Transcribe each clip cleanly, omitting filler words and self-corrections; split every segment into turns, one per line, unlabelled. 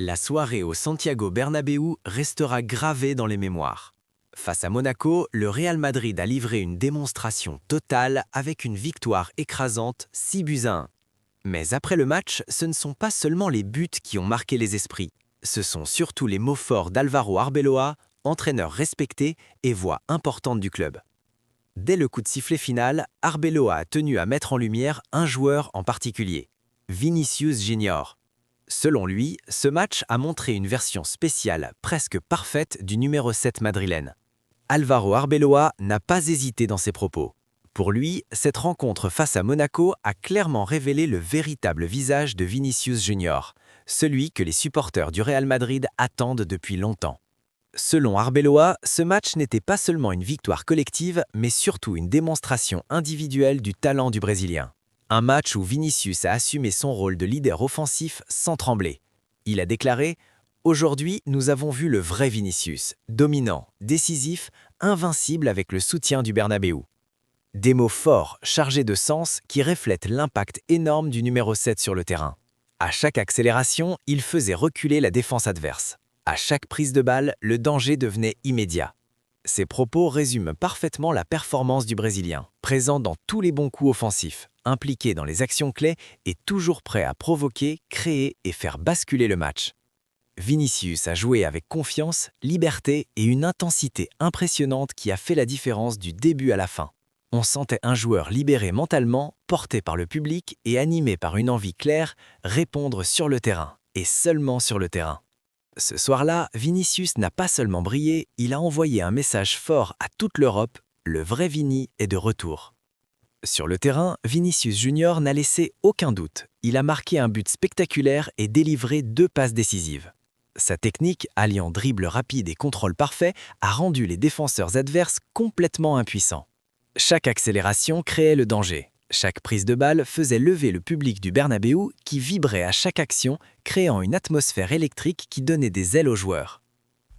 La soirée au Santiago Bernabéu restera gravée dans les mémoires. Face à Monaco, le Real Madrid a livré une démonstration totale avec une victoire écrasante 6-1. Mais après le match, ce ne sont pas seulement les buts qui ont marqué les esprits. Ce sont surtout les mots forts d'Álvaro Arbeloa, entraîneur respecté et voix importante du club. Dès le coup de sifflet final, Arbeloa a tenu à mettre en lumière un joueur en particulier, Vinícius Junior. Selon lui, ce match a montré une version spéciale, presque parfaite, du numéro 7 madrilène. Álvaro Arbeloa n'a pas hésité dans ses propos. Pour lui, cette rencontre face à Monaco a clairement révélé le véritable visage de Vinícius Junior, celui que les supporters du Real Madrid attendent depuis longtemps. Selon Arbeloa, ce match n'était pas seulement une victoire collective, mais surtout une démonstration individuelle du talent du Brésilien. Un match où Vinícius a assumé son rôle de leader offensif sans trembler. Il a déclaré « Aujourd'hui, nous avons vu le vrai Vinícius, dominant, décisif, invincible avec le soutien du Bernabéu. » Des mots forts, chargés de sens, qui reflètent l'impact énorme du numéro 7 sur le terrain. À chaque accélération, il faisait reculer la défense adverse. À chaque prise de balle, le danger devenait immédiat. Ces propos résument parfaitement la performance du Brésilien, présent dans tous les bons coups offensifs, impliqué dans les actions clés et toujours prêt à provoquer, créer et faire basculer le match. Vinícius a joué avec confiance, liberté et une intensité impressionnante qui a fait la différence du début à la fin. On sentait un joueur libéré mentalement, porté par le public et animé par une envie claire, répondre sur le terrain, et seulement sur le terrain. Ce soir-là, Vinícius n'a pas seulement brillé, il a envoyé un message fort à toute l'Europe, le vrai Vini est de retour. Sur le terrain, Vinícius Junior n'a laissé aucun doute. Il a marqué un but spectaculaire et délivré 2 passes décisives. Sa technique, alliant dribble rapide et contrôle parfait, a rendu les défenseurs adverses complètement impuissants. Chaque accélération créait le danger. Chaque prise de balle faisait lever le public du Bernabéu qui vibrait à chaque action, créant une atmosphère électrique qui donnait des ailes aux joueurs.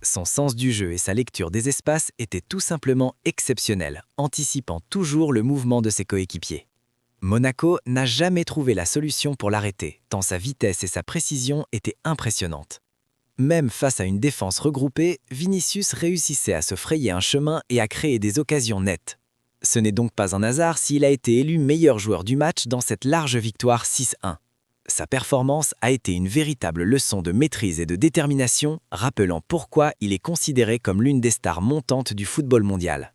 Son sens du jeu et sa lecture des espaces étaient tout simplement exceptionnels, anticipant toujours le mouvement de ses coéquipiers. Monaco n'a jamais trouvé la solution pour l'arrêter, tant sa vitesse et sa précision étaient impressionnantes. Même face à une défense regroupée, Vinícius réussissait à se frayer un chemin et à créer des occasions nettes. Ce n'est donc pas un hasard s'il a été élu meilleur joueur du match dans cette large victoire 6-1. Sa performance a été une véritable leçon de maîtrise et de détermination, rappelant pourquoi il est considéré comme l'une des stars montantes du football mondial.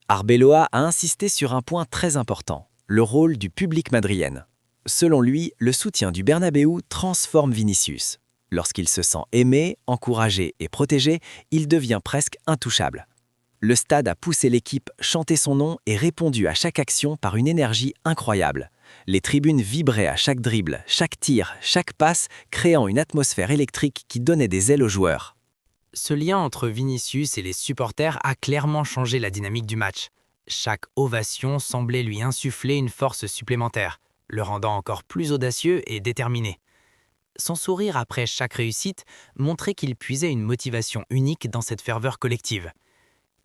Arbeloa a insisté sur un point très important, le rôle du public madrilène. Selon lui, le soutien du Bernabéu transforme Vinícius. Lorsqu'il se sent aimé, encouragé et protégé, il devient presque intouchable. Le stade a poussé l'équipe, chanté son nom et répondu à chaque action par une énergie incroyable. Les tribunes vibraient à chaque dribble, chaque tir, chaque passe, créant une atmosphère électrique qui donnait des ailes aux joueurs.
Ce lien entre Vinícius et les supporters a clairement changé la dynamique du match. Chaque ovation semblait lui insuffler une force supplémentaire, le rendant encore plus audacieux et déterminé. Son sourire après chaque réussite montrait qu'il puisait une motivation unique dans cette ferveur collective.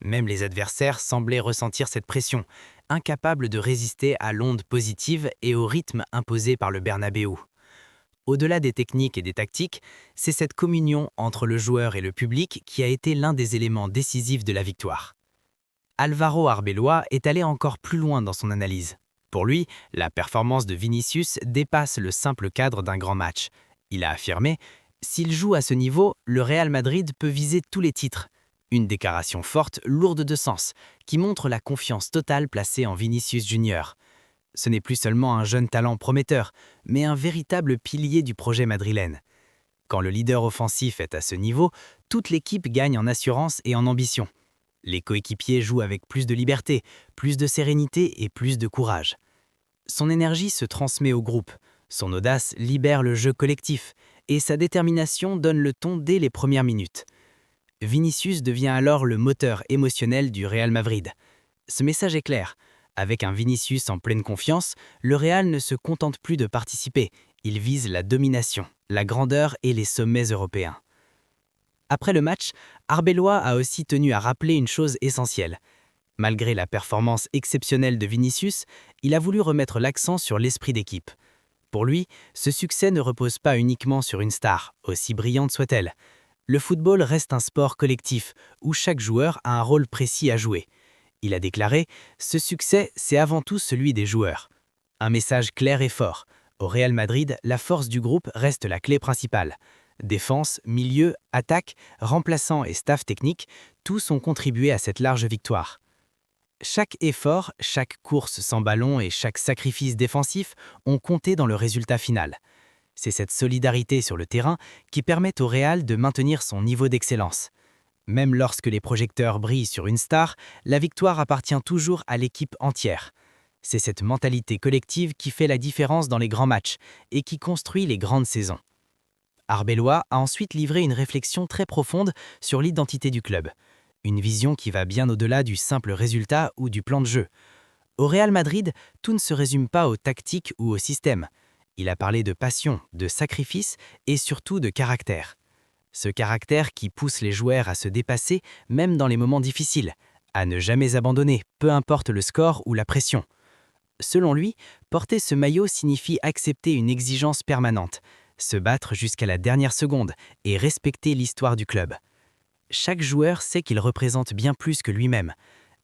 Même les adversaires semblaient ressentir cette pression, incapables de résister à l'onde positive et au rythme imposé par le Bernabéu. Au-delà des techniques et des tactiques, c'est cette communion entre le joueur et le public qui a été l'un des éléments décisifs de la victoire. Álvaro Arbeloa est allé encore plus loin dans son analyse. Pour lui, la performance de Vinícius dépasse le simple cadre d'un grand match. Il a affirmé « S'il joue à ce niveau, le Real Madrid peut viser tous les titres ». Une déclaration forte, lourde de sens, qui montre la confiance totale placée en Vinícius Junior. Ce n'est plus seulement un jeune talent prometteur, mais un véritable pilier du projet madrilène. Quand le leader offensif est à ce niveau, toute l'équipe gagne en assurance et en ambition. Les coéquipiers jouent avec plus de liberté, plus de sérénité et plus de courage. Son énergie se transmet au groupe, son audace libère le jeu collectif, et sa détermination donne le ton dès les premières minutes. Vinícius devient alors le moteur émotionnel du Real Madrid. Ce message est clair. Avec un Vinícius en pleine confiance, le Real ne se contente plus de participer. Il vise la domination, la grandeur et les sommets européens. Après le match, Arbeloa a aussi tenu à rappeler une chose essentielle. Malgré la performance exceptionnelle de Vinícius, il a voulu remettre l'accent sur l'esprit d'équipe. Pour lui, ce succès ne repose pas uniquement sur une star, aussi brillante soit-elle. Le football reste un sport collectif, où chaque joueur a un rôle précis à jouer. Il a déclaré « Ce succès, c'est avant tout celui des joueurs ». Un message clair et fort. Au Real Madrid, la force du groupe reste la clé principale. Défense, milieu, attaque, remplaçants et staff technique, tous ont contribué à cette large victoire. Chaque effort, chaque course sans ballon et chaque sacrifice défensif ont compté dans le résultat final. C'est cette solidarité sur le terrain qui permet au Real de maintenir son niveau d'excellence. Même lorsque les projecteurs brillent sur une star, la victoire appartient toujours à l'équipe entière. C'est cette mentalité collective qui fait la différence dans les grands matchs et qui construit les grandes saisons. Arbeloa a ensuite livré une réflexion très profonde sur l'identité du club. Une vision qui va bien au-delà du simple résultat ou du plan de jeu. Au Real Madrid, tout ne se résume pas aux tactiques ou au système. Il a parlé de passion, de sacrifice et surtout de caractère. Ce caractère qui pousse les joueurs à se dépasser même dans les moments difficiles, à ne jamais abandonner, peu importe le score ou la pression. Selon lui, porter ce maillot signifie accepter une exigence permanente, se battre jusqu'à la dernière seconde et respecter l'histoire du club. Chaque joueur sait qu'il représente bien plus que lui-même,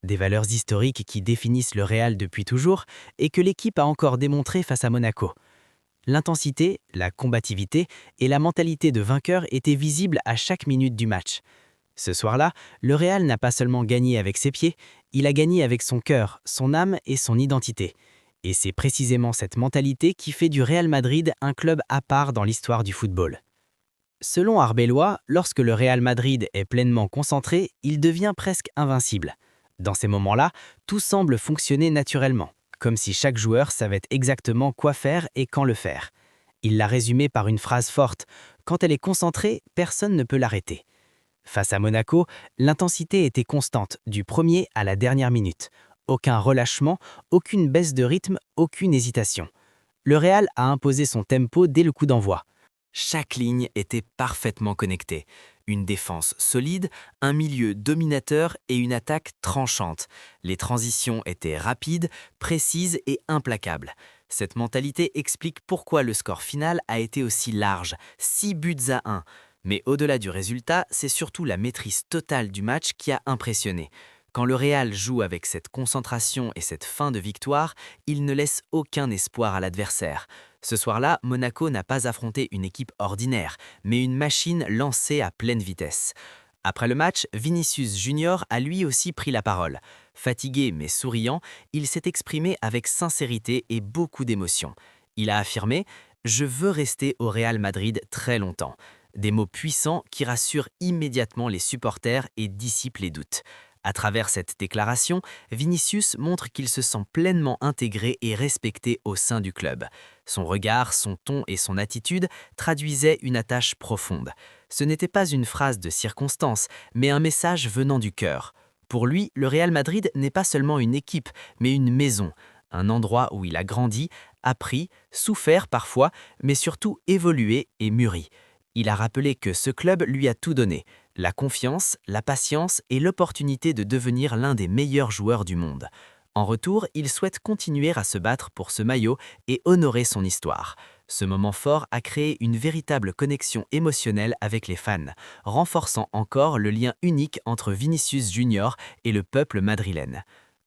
des valeurs historiques qui définissent le Real depuis toujours et que l'équipe a encore démontré face à Monaco. L'intensité, la combativité et la mentalité de vainqueur étaient visibles à chaque minute du match. Ce soir-là, le Real n'a pas seulement gagné avec ses pieds, il a gagné avec son cœur, son âme et son identité. Et c'est précisément cette mentalité qui fait du Real Madrid un club à part dans l'histoire du football. Selon Arbeloa, lorsque le Real Madrid est pleinement concentré, il devient presque invincible. Dans ces moments-là, tout semble fonctionner naturellement, comme si chaque joueur savait exactement quoi faire et quand le faire. Il l'a résumé par une phrase forte « Quand elle est concentrée, personne ne peut l'arrêter ». Face à Monaco, l'intensité était constante, du premier à la dernière minute. Aucun relâchement, aucune baisse de rythme, aucune hésitation. Le Real a imposé son tempo dès le coup d'envoi. Chaque ligne était parfaitement connectée. Une défense solide, un milieu dominateur et une attaque tranchante. Les transitions étaient rapides, précises et implacables. Cette mentalité explique pourquoi le score final a été aussi large, 6-1. Mais au-delà du résultat, c'est surtout la maîtrise totale du match qui a impressionné. Quand le Real joue avec cette concentration et cette fin de victoire, il ne laisse aucun espoir à l'adversaire. Ce soir-là, Monaco n'a pas affronté une équipe ordinaire, mais une machine lancée à pleine vitesse. Après le match, Vinicius Junior a lui aussi pris la parole. Fatigué mais souriant, il s'est exprimé avec sincérité et beaucoup d'émotion. Il a affirmé « Je veux rester au Real Madrid très longtemps ». Des mots puissants qui rassurent immédiatement les supporters et dissipent les doutes. À travers cette déclaration, Vinicius montre qu'il se sent pleinement intégré et respecté au sein du club. Son regard, son ton et son attitude traduisaient une attache profonde. Ce n'était pas une phrase de circonstance, mais un message venant du cœur. Pour lui, le Real Madrid n'est pas seulement une équipe, mais une maison, un endroit où il a grandi, appris, souffert parfois, mais surtout évolué et mûri. Il a rappelé que ce club lui a tout donné, la confiance, la patience et l'opportunité de devenir l'un des meilleurs joueurs du monde. En retour, il souhaite continuer à se battre pour ce maillot et honorer son histoire. Ce moment fort a créé une véritable connexion émotionnelle avec les fans, renforçant encore le lien unique entre Vinicius Junior et le peuple madrilène.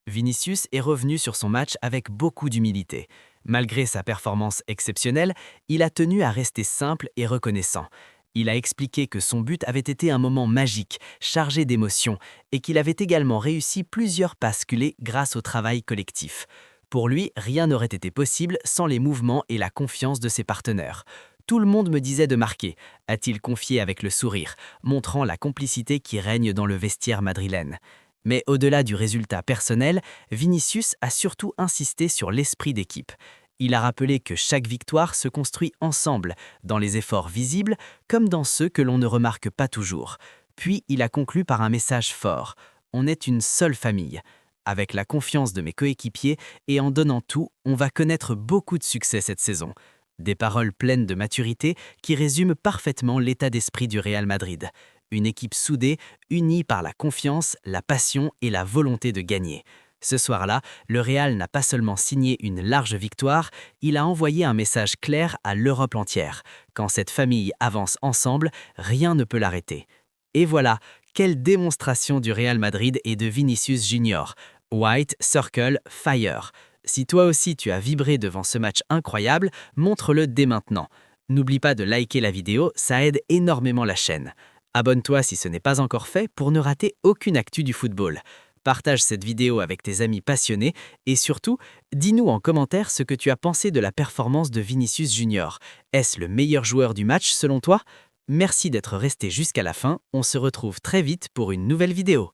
Vinicius est revenu sur son match avec beaucoup d'humilité. Malgré sa performance exceptionnelle, il a tenu à rester simple et reconnaissant. Il a expliqué que son but avait été un moment magique, chargé d'émotions, et qu'il avait également réussi plusieurs passes clés grâce au travail collectif. Pour lui, rien n'aurait été possible sans les mouvements et la confiance de ses partenaires. Tout le monde me disait de marquer, a-t-il confié avec le sourire, montrant la complicité qui règne dans le vestiaire madrilène. Mais au-delà du résultat personnel, Vinicius a surtout insisté sur l'esprit d'équipe. Il a rappelé que chaque victoire se construit ensemble, dans les efforts visibles comme dans ceux que l'on ne remarque pas toujours. Puis il a conclu par un message fort. On est une seule famille. Avec la confiance de mes coéquipiers et en donnant tout, on va connaître beaucoup de succès cette saison. Des paroles pleines de maturité qui résument parfaitement l'état d'esprit du Real Madrid. Une équipe soudée, unie par la confiance, la passion et la volonté de gagner.
Ce soir-là, le Real n'a pas seulement signé une large victoire, il a envoyé un message clair à l'Europe entière. Quand cette famille avance ensemble, rien ne peut l'arrêter. Et voilà, quelle démonstration du Real Madrid et de Vinicius Junior. White, Circle, Fire. Si toi aussi tu as vibré devant ce match incroyable, montre-le dès maintenant. N'oublie pas de liker la vidéo, ça aide énormément la chaîne. Abonne-toi si ce n'est pas encore fait pour ne rater aucune actu du football. Partage cette vidéo avec tes amis passionnés et surtout, dis-nous en commentaire ce que tu as pensé de la performance de Vinicius Junior. Est-ce le meilleur joueur du match selon toi? Merci d'être resté jusqu'à la fin, on se retrouve très vite pour une nouvelle vidéo.